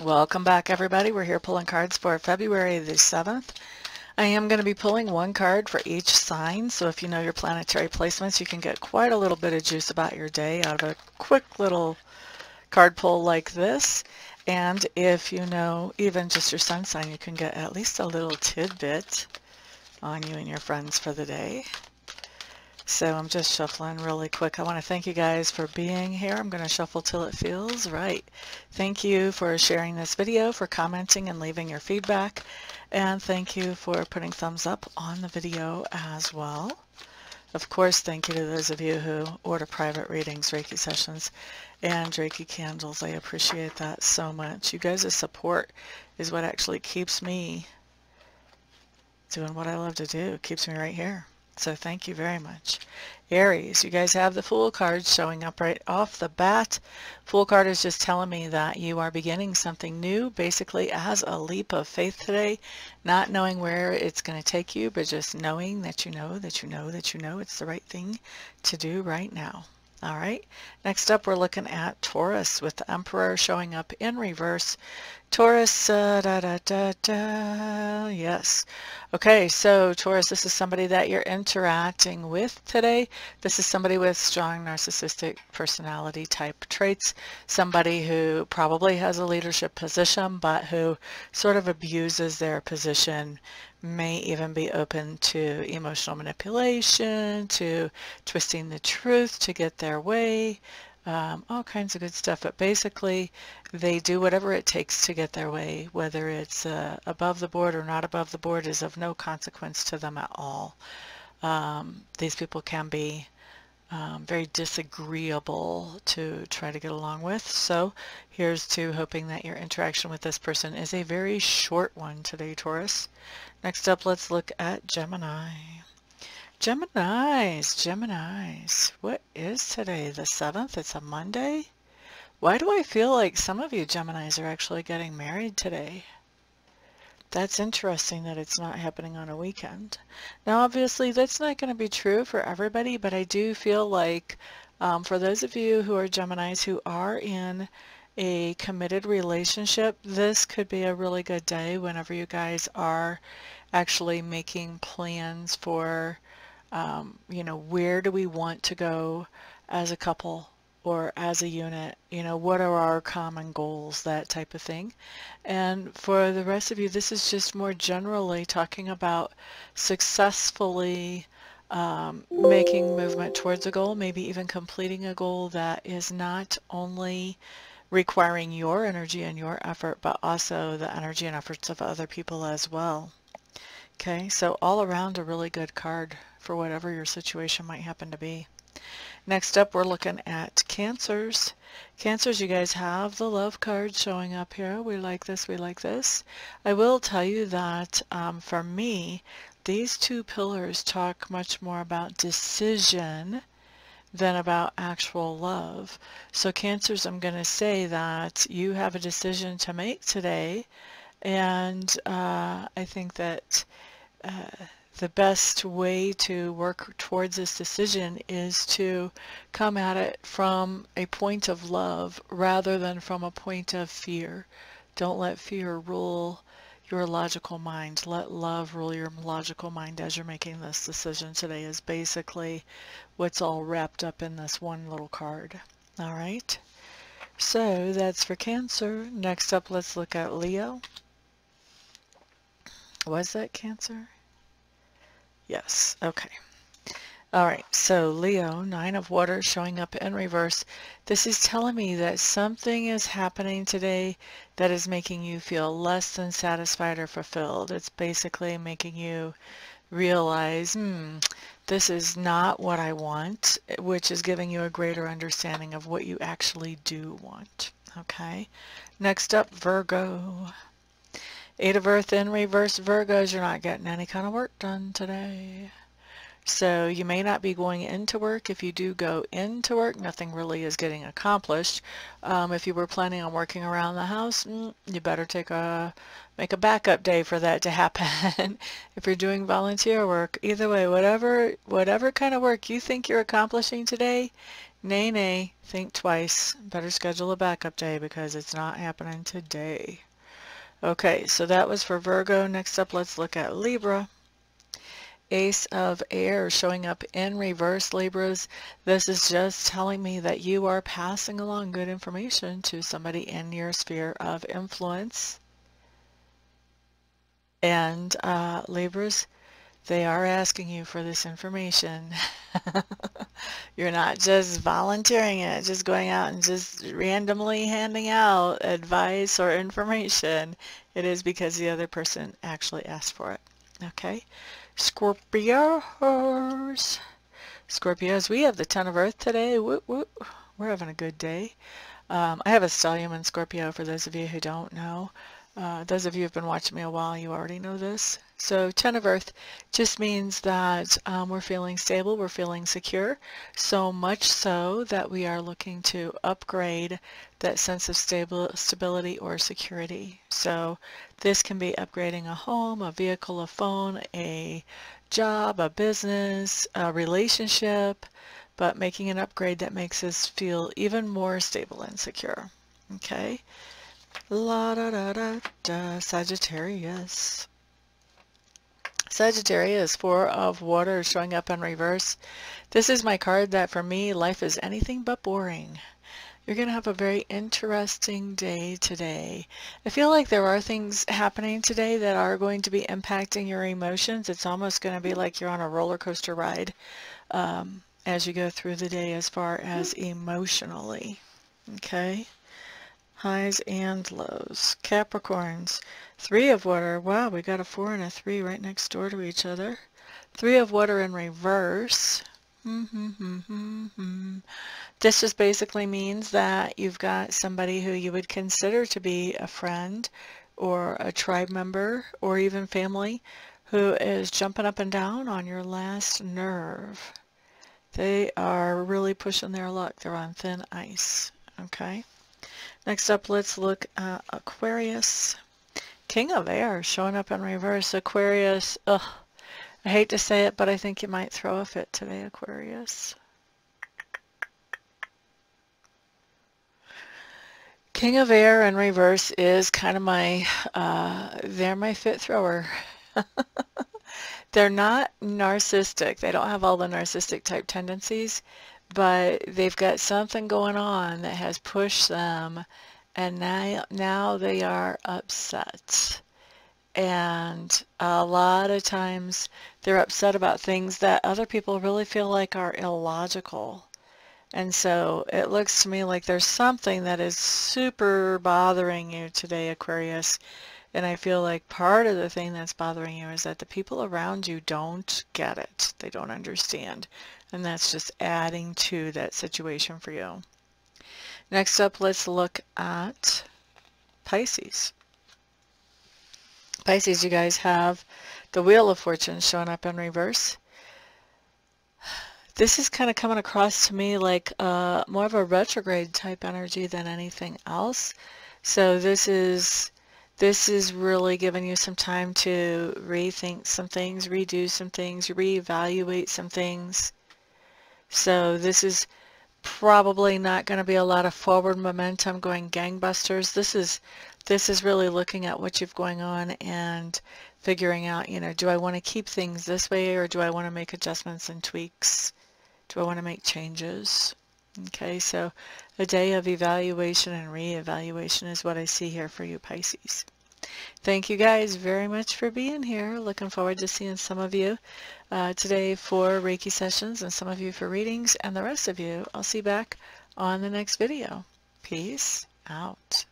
Welcome back, everybody. We're here pulling cards for February the 7th. I am going to be pulling one card for each sign, so if you know your planetary placements, you can get quite a little bit of juice about your day out of a quick little card pull like this. And if you know even just your sun sign, you can get at least a little tidbit on you and your friends for the day. So I'm just shuffling really quick. I want to thank you guys for being here. I'm going to shuffle till it feels right. Thank you for sharing this video, for commenting and leaving your feedback. And thank you for putting thumbs up on the video as well. Of course, thank you to those of you who order private readings, Reiki sessions, and Reiki candles. I appreciate that so much. You guys' support is what actually keeps me doing what I love to do. It keeps me right here. So thank you very much. Aries, you guys have the Fool card showing up right off the bat. Fool card is just telling me that you are beginning something new, basically as a leap of faith today, not knowing where it's going to take you, but just knowing that you know that you know that you know it's the right thing to do right now. All right, next up we're looking at Taurus with the Emperor showing up in reverse. Taurus, yes. Okay, so Taurus, this is somebody that you're interacting with today. This is somebody with strong narcissistic personality type traits, somebody who probably has a leadership position, but who sort of abuses their position, may even be open to emotional manipulation, to twisting the truth to get their way, all kinds of good stuff. But basically, they do whatever it takes to get their way. Whether it's above the board or not above the board is of no consequence to them at all. These people can be very disagreeable to try to get along with. So here's to hoping that your interaction with this person is a very short one today, Taurus. Next up, let's look at Gemini. Geminis. What is today? The 7th? It's a Monday? Why do I feel like some of you Geminis are actually getting married today? That's interesting that it's not happening on a weekend. Now, obviously, that's not going to be true for everybody, but I do feel like for those of you who are Geminis who are in a committed relationship, this could be a really good day whenever you guys are actually making plans for you know, where do we want to go as a couple or as a unit? You know, what are our common goals, that type of thing. And for the rest of you, this is just more generally talking about successfully making movement towards a goal, maybe even completing a goal that is not only requiring your energy and your effort, but also the energy and efforts of other people as well. Okay, so all around a really good card for whatever your situation might happen to be. Next up, we're looking at Cancers. Cancers, you guys have the Love card showing up here. We like this, we like this. I will tell you that for me, these two pillars talk much more about decision than about actual love. So Cancers, I'm going to say that you have a decision to make today, and I think that the best way to work towards this decision is to come at it from a point of love rather than from a point of fear. Don't let fear rule your logical mind. Let love rule your logical mind as you're making this decision today, is basically what's all wrapped up in this one little card. All right, so that's for Cancer. Next up, let's look at Leo. Was that Cancer? Yes, okay. All right, so Leo, 9 of Water showing up in reverse. This is telling me that something is happening today that is making you feel less than satisfied or fulfilled. It's basically making you realize, this is not what I want, which is giving you a greater understanding of what you actually do want. Okay, next up, Virgo. 8 of Earth in reverse. Virgos, you're not getting any kind of work done today. So you may not be going into work. If you do go into work, nothing really is getting accomplished. If you were planning on working around the house, you better make a backup day for that to happen. If you're doing volunteer work, either way, whatever kind of work you think you're accomplishing today, Nay, nay, think twice. Better schedule a backup day because it's not happening today. Okay, so that was for Virgo. Next up, let's look at Libra. Ace of Air showing up in reverse, Libras. This is just telling me that you are passing along good information to somebody in your sphere of influence. And Libras, they are asking you for this information. You're not just volunteering it, just going out and just randomly handing out advice or information. It is because the other person actually asked for it. Okay? Scorpios. Scorpios, we have the Ten of Earth today. Woo, woo. We're having a good day. I have a stellium in Scorpio for those of you who don't know. Those of you who have been watching me a while, you already know this. So Ten of Earth just means that we're feeling stable, we're feeling secure, so much so that we are looking to upgrade that sense of stability or security. So this can be upgrading a home, a vehicle, a phone, a job, a business, a relationship, but making an upgrade that makes us feel even more stable and secure. Okay? La da da da da, Sagittarius. Sagittarius, Four of Water showing up in reverse. This is my card that for me, life is anything but boring. You're going to have a very interesting day today. I feel like there are things happening today that are going to be impacting your emotions. It's almost going to be like you're on a roller coaster ride as you go through the day as far as emotionally. Okay? Highs and lows. Capricorns, Three of Water. Wow, we got a 4 and a 3 right next door to each other. Three of Water in reverse. This just basically means that you've got somebody who you would consider to be a friend or a tribe member or even family who is jumping up and down on your last nerve. They are really pushing their luck. They're on thin ice. Okay? Next up, let's look at Aquarius. King of Air showing up in reverse. Aquarius, ugh, I hate to say it, but I think you might throw a fit today, Aquarius. King of Air in reverse is kind of my, they're my fit thrower. They're not narcissistic. They don't have all the narcissistic type tendencies, but they've got something going on that has pushed them, and now they are upset. And a lot of times they're upset about things that other people really feel like are illogical. And so it looks to me like there's something that is super bothering you today, Aquarius. And I feel like part of the thing that's bothering you is that the people around you don't get it. They don't understand. And that's just adding to that situation for you. Next up, let's look at Pisces. Pisces, you guys have the Wheel of Fortune showing up in reverse. This is kind of coming across to me like more of a retrograde type energy than anything else. So this is really giving you some time to rethink some things, redo some things, reevaluate some things. So this is probably not going to be a lot of forward momentum going gangbusters. This is really looking at what you've going on and figuring out, you know, do I want to keep things this way or do I want to make adjustments and tweaks? Do I want to make changes? Okay, so a day of evaluation and reevaluation is what I see here for you, Pisces. Thank you guys very much for being here. Looking forward to seeing some of you today for Reiki sessions and some of you for readings, and the rest of you I'll see back on the next video. Peace out.